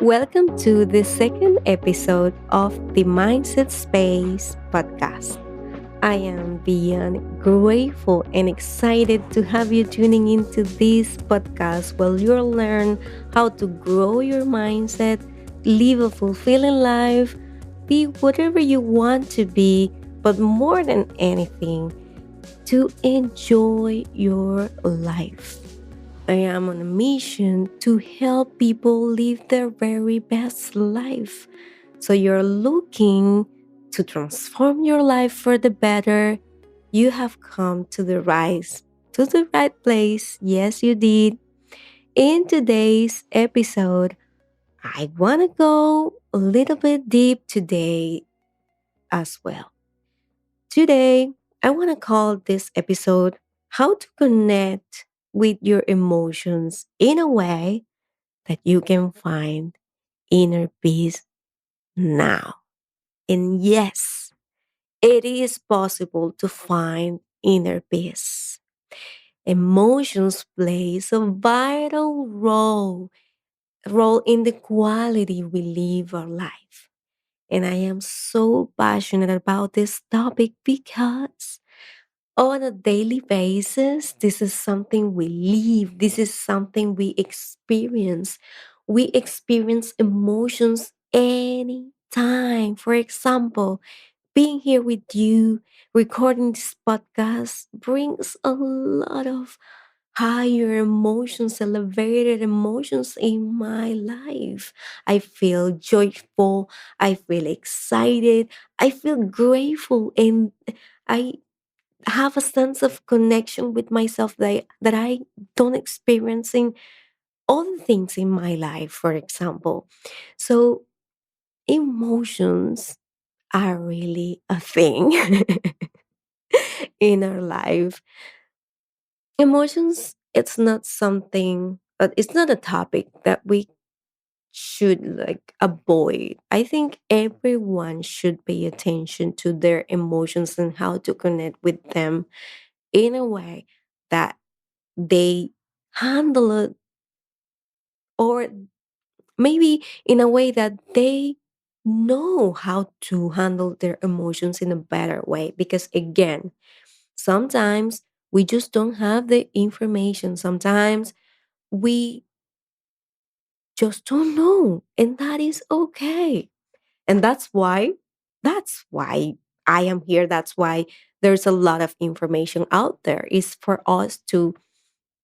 Welcome to the second episode of the Mindset Space podcast. I am beyond grateful and excited to have you tuning into this podcast where you'll learn how to grow your mindset, live a fulfilling life, be whatever you want to be, but more than anything, to enjoy your life. I am on a mission to help people live their very best life. So you're looking to transform your life for the better. You have come to the right place. Yes, you did. In today's episode, I want to go a little bit deep today as well. Today, I want to call this episode How to Connect with Your Emotions in a Way that you can find inner peace now. And yes, it is possible to find inner peace. Emotions plays a vital role in the quality we live our life. And I am so passionate about this topic because on a daily basis, this is something we live, this is something we experience. We experience emotions anytime. For example, being here with you, recording this podcast brings a lot of higher emotions, elevated emotions in my life. I feel joyful, I feel excited, I feel grateful, and I have a sense of connection with myself that I don't experience in other things in my life, for example. So emotions are really a thing in our life. Emotions, it's not something, it's not a topic that we should like avoid. I think everyone should pay attention to their emotions and how to connect with them in a way that they handle it, or maybe in a way that they know how to handle their emotions in a better way. Because again, sometimes we just don't have the information. Sometimes we just don't know, and that is okay. And that's why I am here. That's why there's a lot of information out there, is for us to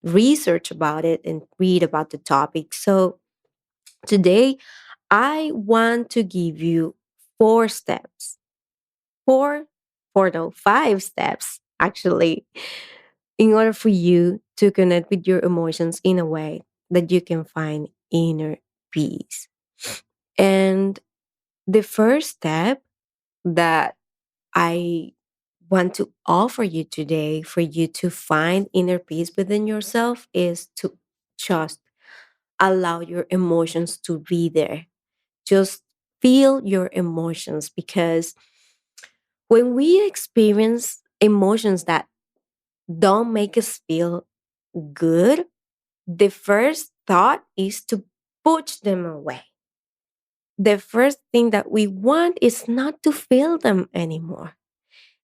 research about it and read about the topic. So today, I want to give you four steps, four, four, no, five steps actually, in order for you to connect with your emotions in a way that you can find inner peace. And the first step that I want to offer you today for you to find inner peace within yourself is to just allow your emotions to be there. Just feel your emotions, because when we experience emotions that don't make us feel good, the first thought is to push them away. The first thing that we want is not to feel them anymore.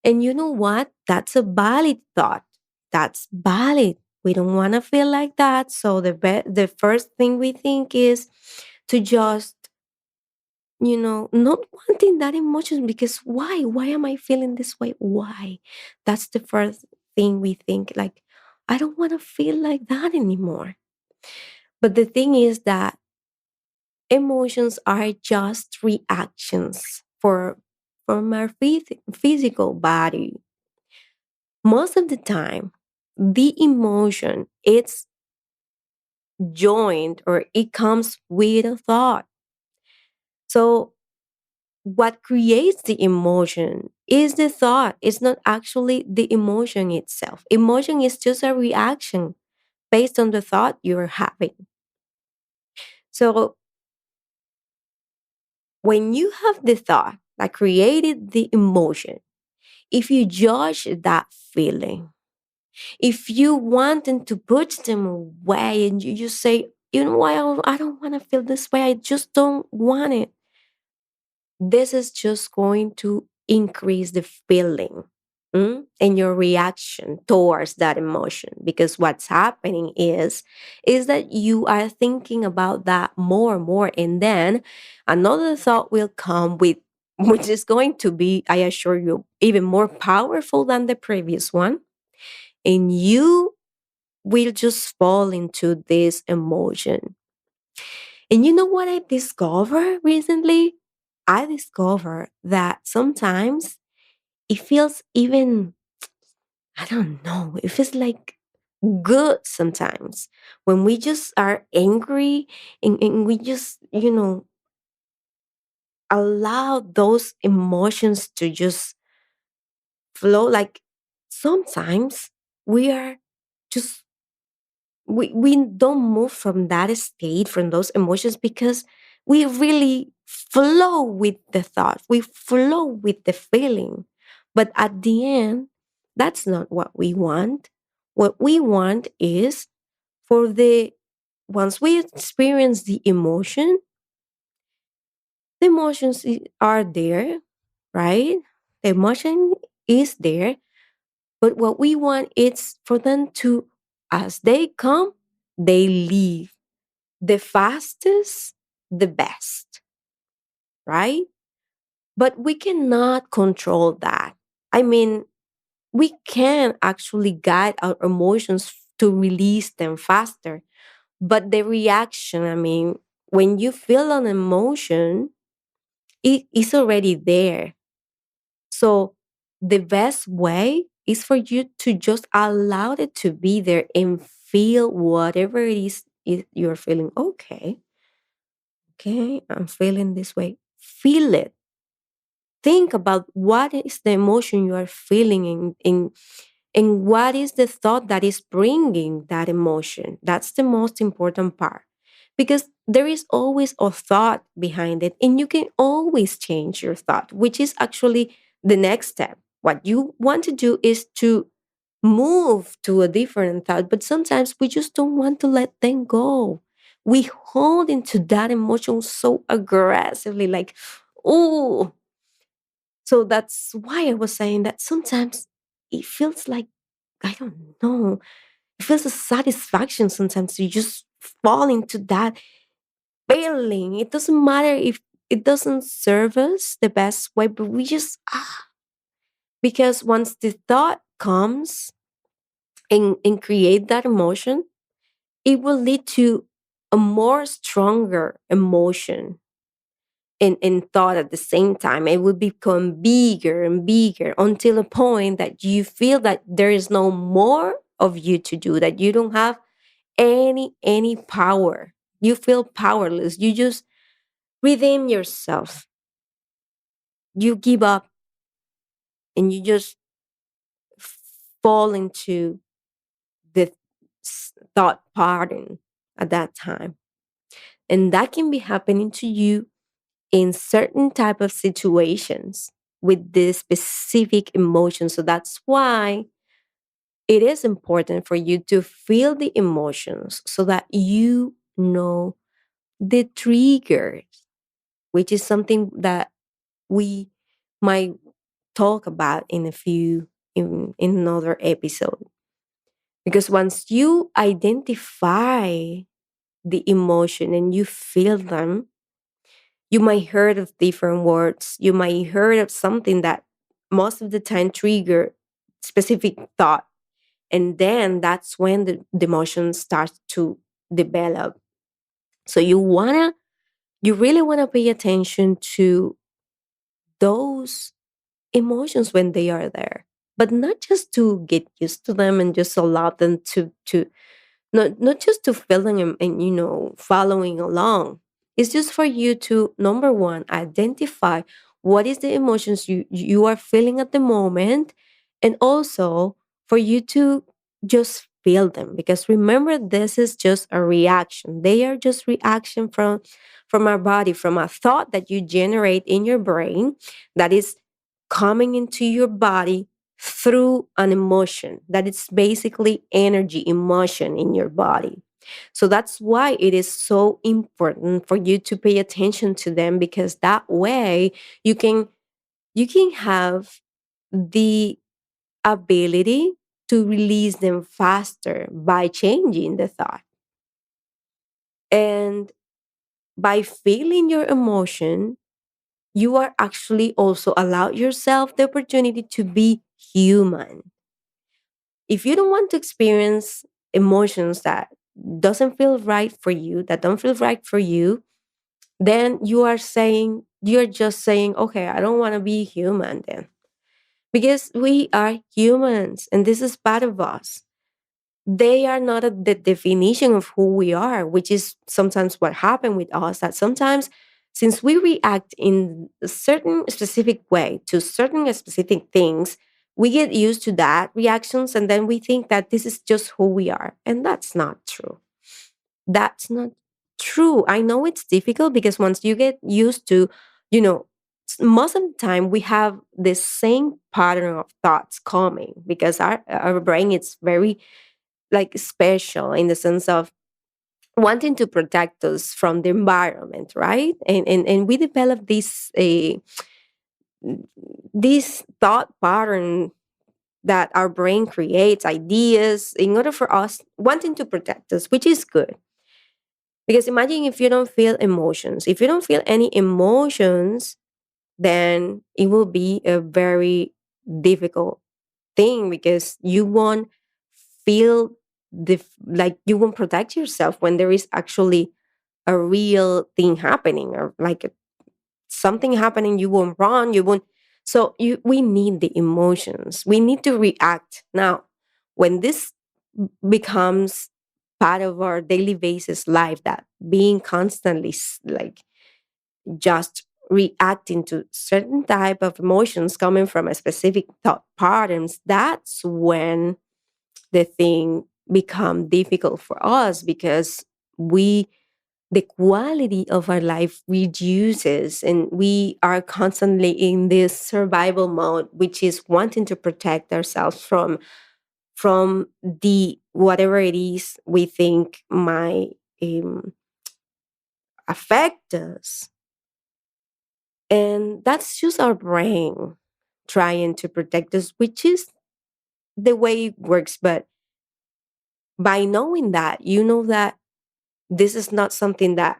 And you know what? That's a valid thought. That's valid. We don't want to feel like that. So the first thing we think is to just, not wanting that emotion, because why am I feeling this way? Why? That's the first thing we think, like, I don't want to feel like that anymore. But the thing is that emotions are just reactions from our physical body. Most of the time, the emotion, it's joined, or it comes with a thought. So what creates the emotion is the thought. It's not actually the emotion itself. Emotion is just a reaction based on the thought you're having. So when you have the thought that created the emotion, if you judge that feeling, if you want them to put them away and you just say, You know why I don't want to feel this way? I just don't want it. This is just going to increase the feeling, and your reaction towards that emotion, because what's happening is that you are thinking about that more and more, and then another thought will come with which is going to be, I assure you, even more powerful than the previous one, and you will just fall into this emotion. And you know what I discovered recently? I discovered that sometimes it feels even, I don't know, it feels like good sometimes when we just are angry, and we just, allow those emotions to just flow. Like sometimes we are just we don't move from that state, from those emotions, because we really flow with the thought, we flow with the feeling. But at the end, that's not what we want. What we want is for the once we experience the emotions are there, right? The emotion is there, but what we want is for them to, as they come, they leave the fastest, the best, right? But we cannot control that. I mean, we can actually guide our emotions to release them faster. But the reaction, I mean, when you feel an emotion, it is already there. So the best way is for you to just allow it to be there and feel whatever it is you're feeling. Okay, I'm feeling this way. Feel it. Think about what is the emotion you are feeling, and what is the thought that is bringing that emotion. That's the most important part, because there is always a thought behind it, and you can always change your thought, which is actually the next step. What you want to do is to move to a different thought, but sometimes we just don't want to let them go. We hold into that emotion so aggressively, like, oh. So that's why I was saying that sometimes it feels like, I don't know, it feels a satisfaction sometimes. You just fall into that feeling. It doesn't matter if it doesn't serve us the best way, but we just, because once the thought comes and create that emotion, it will lead to a more stronger emotion and thought at the same time. It will become bigger and bigger until a point that you feel that there is no more of you to do, that you don't have any power. You feel powerless. You just redeem yourself. You give up, and you just fall into the thought pattern at that time. And that can be happening to you in certain type of situations with this specific emotion. So that's why it is important for you to feel the emotions so that you know the triggers, which is something that we might talk about in a few in another episode. Because once you identify the emotion and you feel them, you might heard of different words. You might heard of something that most of the time trigger specific thought. And then that's when the emotion starts to develop. So you really wanna pay attention to those emotions when they are there. But not just to get used to them and just allow them to not just to feeling and following along. It's just for you to, number one, identify what is the emotions you are feeling at the moment, and also for you to just feel them, because remember, this is just a reaction. They are just reaction from our body, from a thought that you generate in your brain that is coming into your body through an emotion that is basically energy, emotion in your body. So that's why it is so important for you to pay attention to them, because that way you can you can have the ability to release them faster by changing the thought. And by feeling your emotion, you are actually also allow yourself the opportunity to be human. If you don't want to experience emotions that doesn't feel right for you, that don't feel right for you, then you're just saying, okay, I don't want to be human then. Because we are humans and this is part of us. They are not the definition of who we are, which is sometimes what happened with us. That sometimes, since we react in a certain specific way to certain specific things, we get used to that reactions and then we think that this is just who we are. And that's not true. That's not true. I know it's difficult because once you get used to, you know, most of the time we have the same pattern of thoughts coming because our brain is very like special in the sense of wanting to protect us from the environment, right? And we develop this thought pattern that our brain creates ideas in order for us wanting to protect us, which is good. Because imagine if you don't feel emotions. If you don't feel any emotions, then it will be a very difficult thing because you won't feel like you won't protect yourself when there is actually a real thing happening or like something happening. You won't run, you won't. So we need the emotions, we need to react. Now when this becomes part of our daily basis life, that being constantly like just reacting to certain type of emotions coming from a specific thought patterns, that's when the thing become difficult for us because we the quality of our life reduces and we are constantly in this survival mode, which is wanting to protect ourselves from the whatever it is we think might affect us. And that's just our brain trying to protect us, which is the way it works. But by knowing that, you know that this is not something that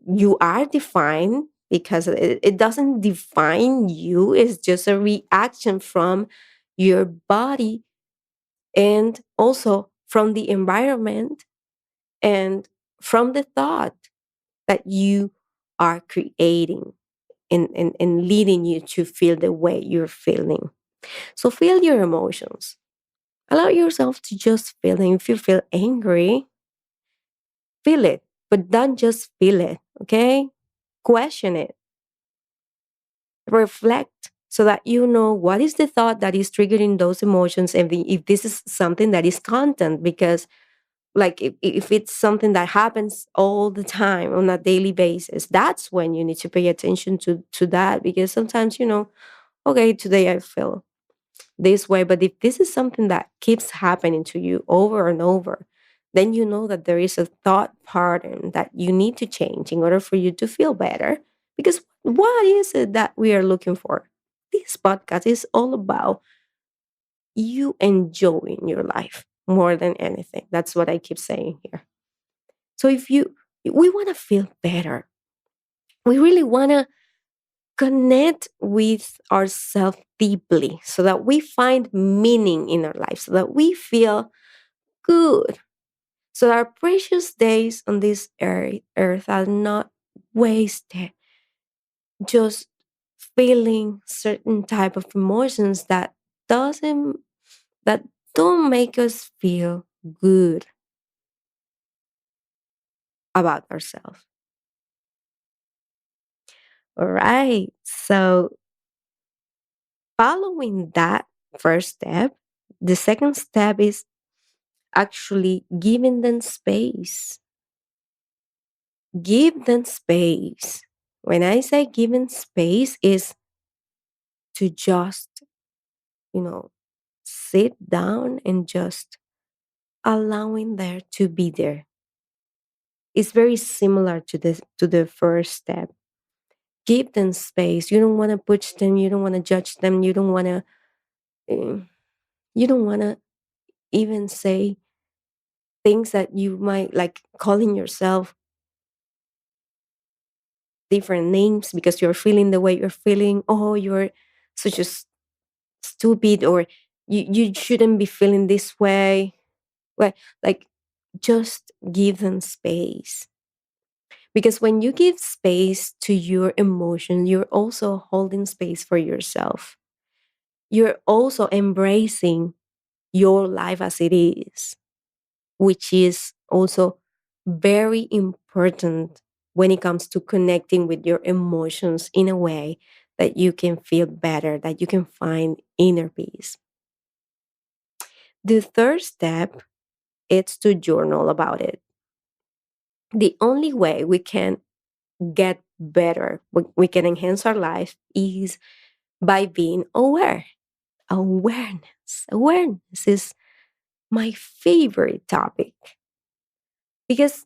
you are defined because it doesn't define you. It's just a reaction from your body and also from the environment and from the thought that you are creating and leading you to feel the way you're feeling. So feel your emotions. Allow yourself to just feel it. If you feel angry, feel it, but don't just feel it, okay? Question it, reflect so that you know what is the thought that is triggering those emotions and if this is something that is content. Because like if it's something that happens all the time on a daily basis, that's when you need to pay attention to that. Because sometimes, okay, today I feel this way. But if this is something that keeps happening to you over and over, then you know that there is a thought pattern that you need to change in order for you to feel better. Because what is it that we are looking for? This podcast is all about you enjoying your life more than anything. That's what I keep saying here. So we want to feel better. We really want to connect with ourselves deeply so that we find meaning in our life, so that we feel good, so that our precious days on this earth are not wasted just feeling certain type of emotions doesn't that don't make us feel good about ourselves. All right. So following that first step, the second step is actually giving them space. Give them space. When I say giving space is to just, you know, sit down and just allowing there to be there. It's very similar to the first step. Give them space. You don't want to push them. You don't want to judge them. Uh, you don't want to even say things that you might like calling yourself different names because you're feeling the way you're feeling. Oh, you're such a stupid, or you shouldn't be feeling this way. Well, like just give them space. Because when you give space to your emotion, you're also holding space for yourself. You're also embracing your life as it is, which is also very important when it comes to connecting with your emotions in a way that you can feel better, that you can find inner peace. The third step is to journal about it. The only way we can get better, we can enhance our life is by being aware. Awareness. Awareness is my favorite topic because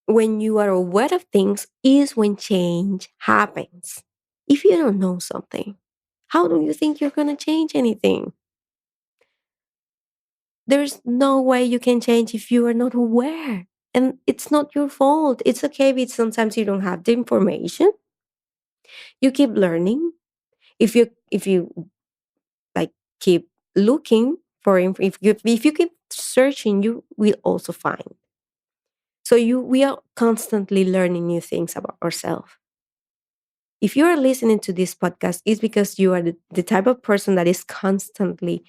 when you are aware of things is when change happens. If you don't know something, how do you think you're going to change anything? There's no way you can change if you are not aware. And it's not your fault. It's okay if sometimes you don't have the information. You keep learning. If you like keep looking for if you keep searching, you will also find. So we are constantly learning new things about ourselves. If you are listening to this podcast, it's because you are the type of person that is constantly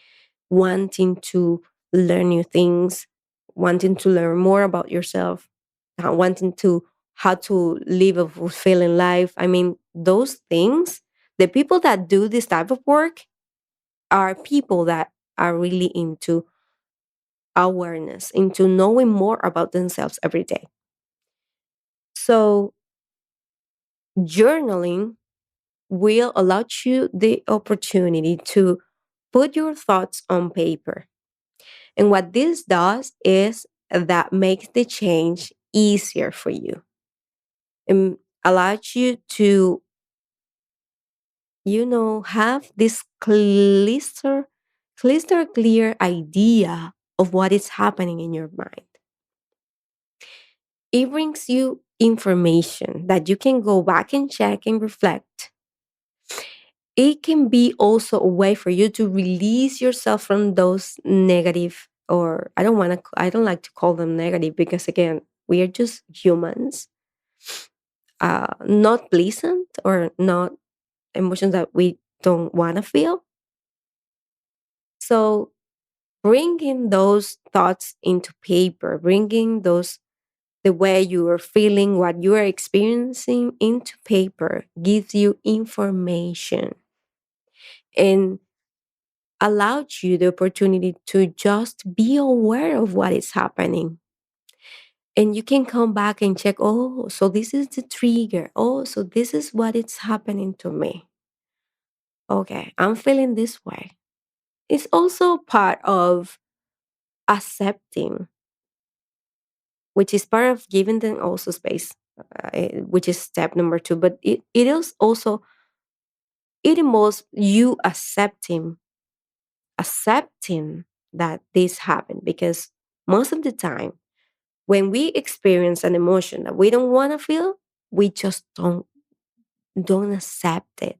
wanting to learn new things, wanting to learn more about yourself, wanting to how to live a fulfilling life. I mean, those things, the people that do this type of work are people that are really into awareness, into knowing more about themselves every day. So, journaling will allow you the opportunity to put your thoughts on paper. And what this does is that makes the change easier for you and allows you to, have this crystal clear idea of what is happening in your mind. It brings you information that you can go back and check and reflect. It can be also a way for you to release yourself from those negative, or I don't like to call them negative because again, we are just humans, not pleasant or not emotions that we don't want to feel. So bringing those thoughts into paper, bringing those the way you are feeling, what you are experiencing into paper gives you information and allowed you the opportunity to just be aware of what is happening. And you can come back and check, oh, so this is the trigger. Oh, so this is what is happening to me. Okay, I'm feeling this way. It's also part of accepting, which is part of giving them also space, which is step number two. But it is also, it involves you accepting that this happened because most of the time when we experience an emotion that we don't want to feel, we just don't accept it.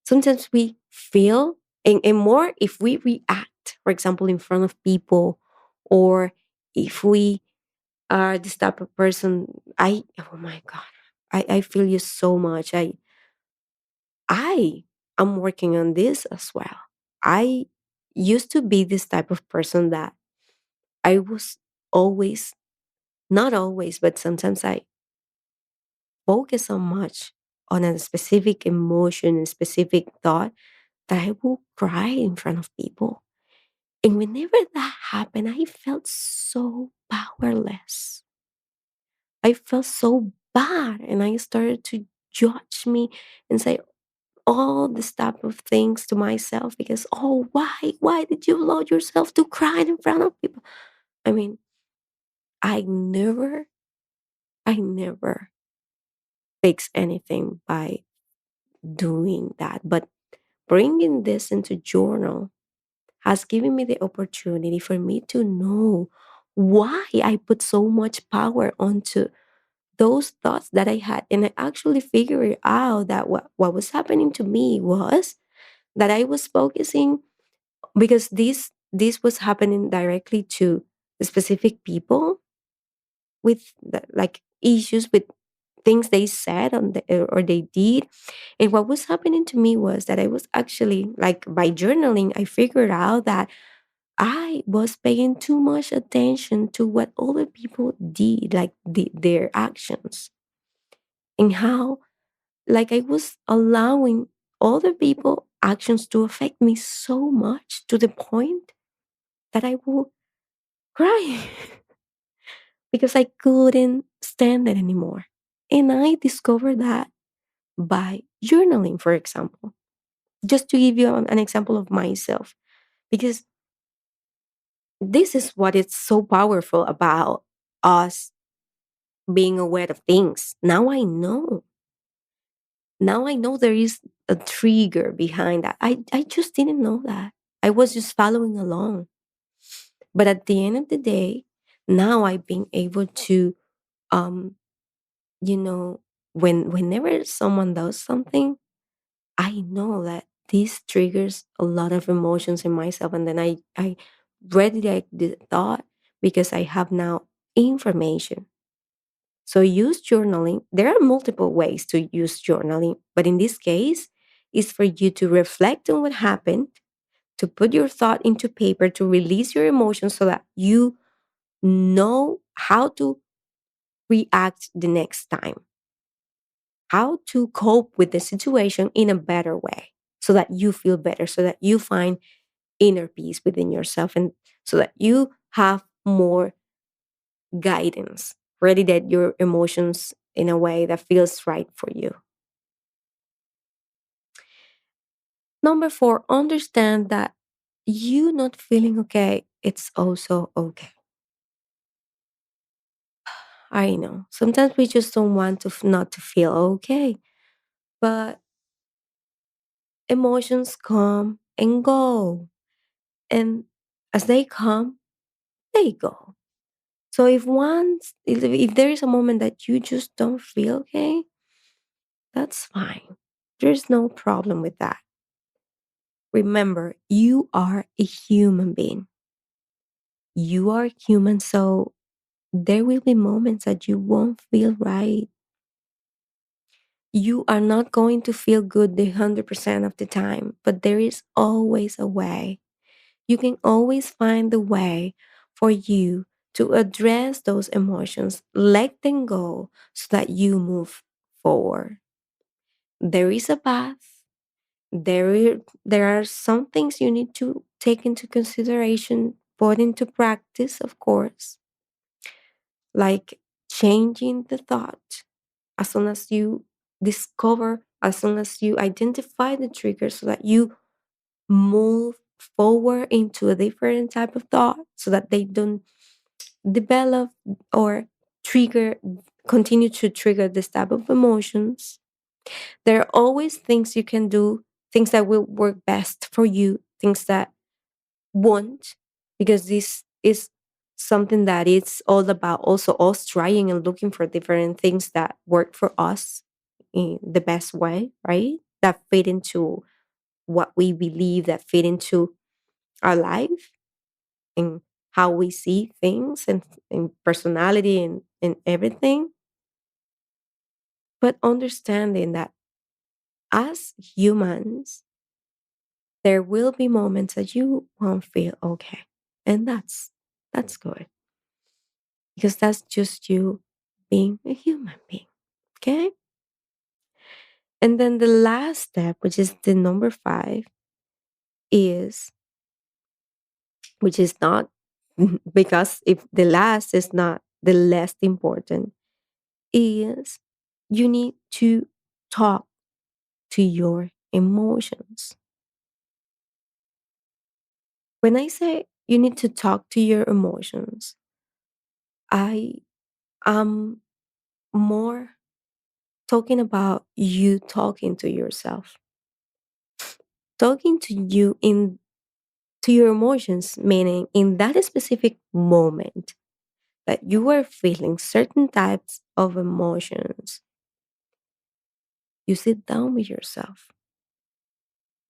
Sometimes we feel, and more if we react, for example, in front of people, or if we are this type of person. Oh my God, I feel you so much. I am working on this as well. I used to be this type of person that I was always, not always, but sometimes I focus so much on a specific emotion and specific thought that I will cry in front of people. And whenever that happened, I felt so powerless. I felt so bad. And I started to judge me and say all this type of things to myself because, oh, why? Why did you allow yourself to cry in front of people? I mean, I never, I never fix anything by doing that. But bringing this into journal has given me the opportunity for me to know why I put so much power onto those thoughts that I had. And I actually figured out that what was happening to me was that I was focusing because this was happening directly to specific people with like issues with things they said on or they did. And what was happening to me was that I was actually like by journaling I figured out that I was paying too much attention to what other people did, like their actions, and how like I was allowing other people actions to affect me so much to the point that I will cry because I couldn't stand it anymore. And I discovered that by journaling, for example, just to give you an example of myself, because this is what is so powerful about us being aware of things. Now I know there is a trigger behind that. I just didn't know that. I was just following along. But at the end of the day, now I've been able to um, you know, whenever someone does something, I know that this triggers a lot of emotions in myself. And then I redirect the thought because I have now information. So use journaling. There are multiple ways to use journaling, but in this case, is for you to reflect on what happened, to put your thought into paper, to release your emotions so that you know how to react the next time, how to cope with the situation in a better way so that you feel better, so that you find inner peace within yourself, and so that you have more guidance, ready that your emotions in a way that feels right for you. Number four, understand that you not feeling okay, it's also okay. I know sometimes we just don't want to not to feel okay, but emotions come and go. And as they come, they go. So if there is a moment that you just don't feel okay, that's fine. There's no problem with that. Remember, you are a human being. You are human, so there will be moments that you won't feel right. You are not going to feel good the 100% of the time, but there is always a way. You can always find the way for you to address those emotions, let them go so that you move forward. There is a path. There are some things you need to take into consideration, put into practice, of course, like changing the thought as soon as you as soon as you identify the trigger so that you move forward into a different type of thought so that they don't develop or trigger continue to trigger this type of emotions. There are always things you can do, things that will work best for you, things that won't, because this is something that it's all about also us trying and looking for different things that work for us in the best way, right? That fit into what we believe, that fit into our life and how we see things and personality and everything. But understanding that as humans, there will be moments that you won't feel okay. And that's good because that's just you being a human being. Okay. And then the last step, which is the number five, is which is not because if the last is not the less important, is you need to talk to your emotions. When I say you need to talk to your emotions, I am more talking about you talking to yourself, talking to you in to your emotions, meaning in that specific moment that you are feeling certain types of emotions, you sit down with yourself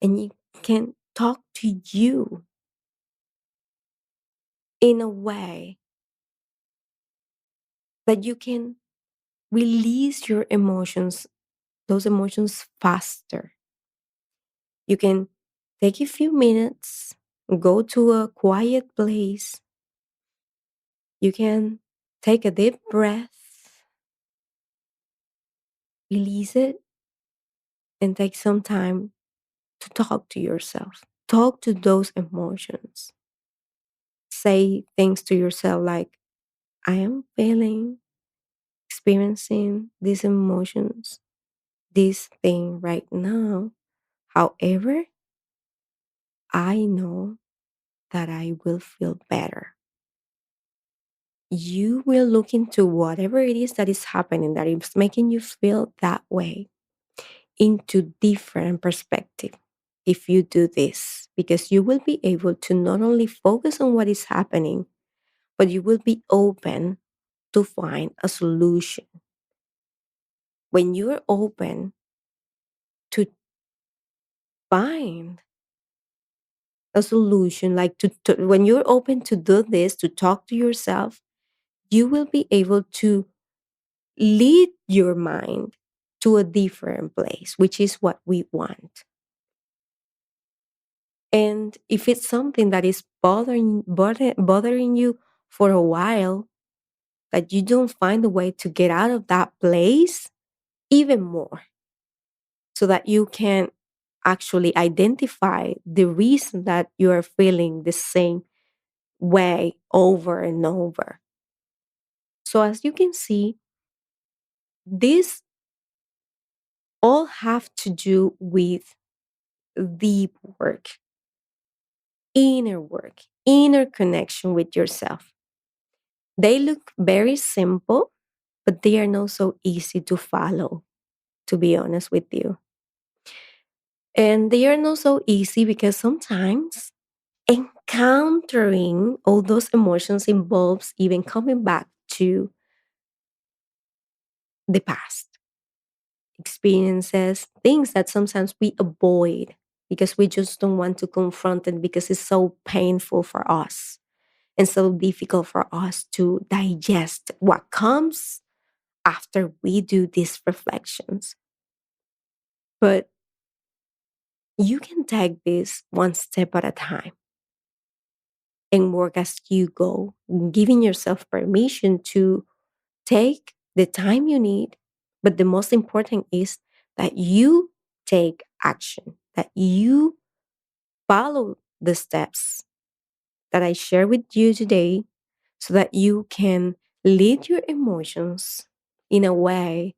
and you can talk to you in a way that you can release your emotions, those emotions faster. You can take a few minutes, go to a quiet place. You can take a deep breath, release it, and take some time to talk to yourself. Talk to those emotions. Say things to yourself like, I am feeling, experiencing these emotions, this thing right now. However, I know that I will feel better. You will look into whatever it is that is happening that is making you feel that way into different perspective if you do this, because you will be able to not only focus on what is happening, but you will be open to find a solution. When you're open to find a solution, like when you're open to do this, to talk to yourself, you will be able to lead your mind to a different place, which is what we want. And if it's something that is bothering you for a while, that you don't find a way to get out of that place, even more, so that you can actually identify the reason that you are feeling the same way over and over. So, as you can see, this all have to do with deep work, inner connection with yourself. They look very simple, but they are not so easy to follow, to be honest with you. And they are not so easy because sometimes encountering all those emotions involves even coming back to the past experiences, things that sometimes we avoid because we just don't want to confront it because it's so painful for us and so difficult for us to digest what comes after we do these reflections. But you can take this one step at a time and work as you go, giving yourself permission to take the time you need. But the most important is that you take action, that you follow the steps that I share with you today so that you can lead your emotions in a way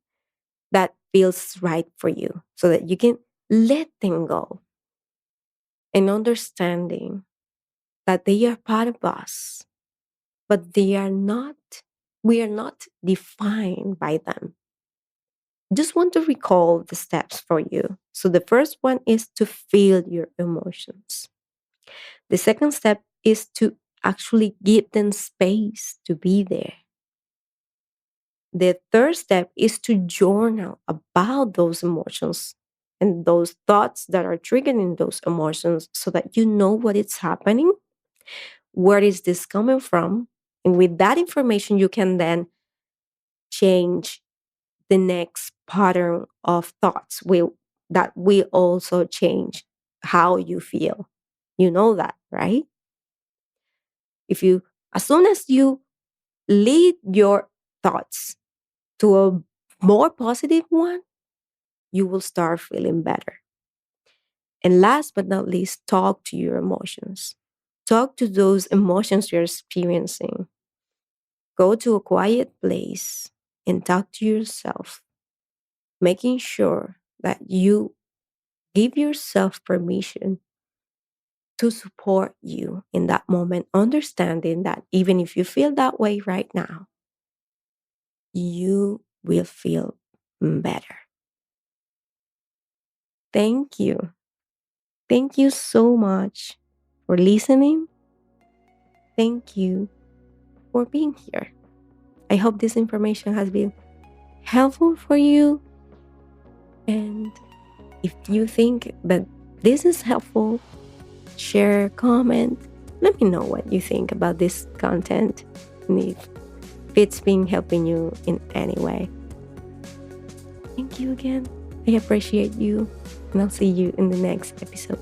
that feels right for you, so that you can let them go and understanding that they are part of us, but we are not defined by them. Just want to recall the steps for you. So the first one is to feel your emotions. The second step is to actually give them space to be there. The third step is to journal about those emotions and those thoughts that are triggering those emotions so that you know what is happening, where is this coming from, and with that information you can then change the next pattern of thoughts that will also change how you feel. You know that, right? If you, as soon as you lead your thoughts to a more positive one, you will start feeling better. And last but not least, talk to your emotions. Talk to those emotions you're experiencing. Go to a quiet place and talk to yourself, making sure that you give yourself permission to support you in that moment, understanding that even if you feel that way right now, you will feel better. Thank you. Thank you so much for listening. Thank you for being here. I hope this information has been helpful for you. And if you think that this is helpful, share, comment. Let me know what you think about this content and if it's been helping you in any way. Thank you again. I appreciate you, and I'll see you in the next episode.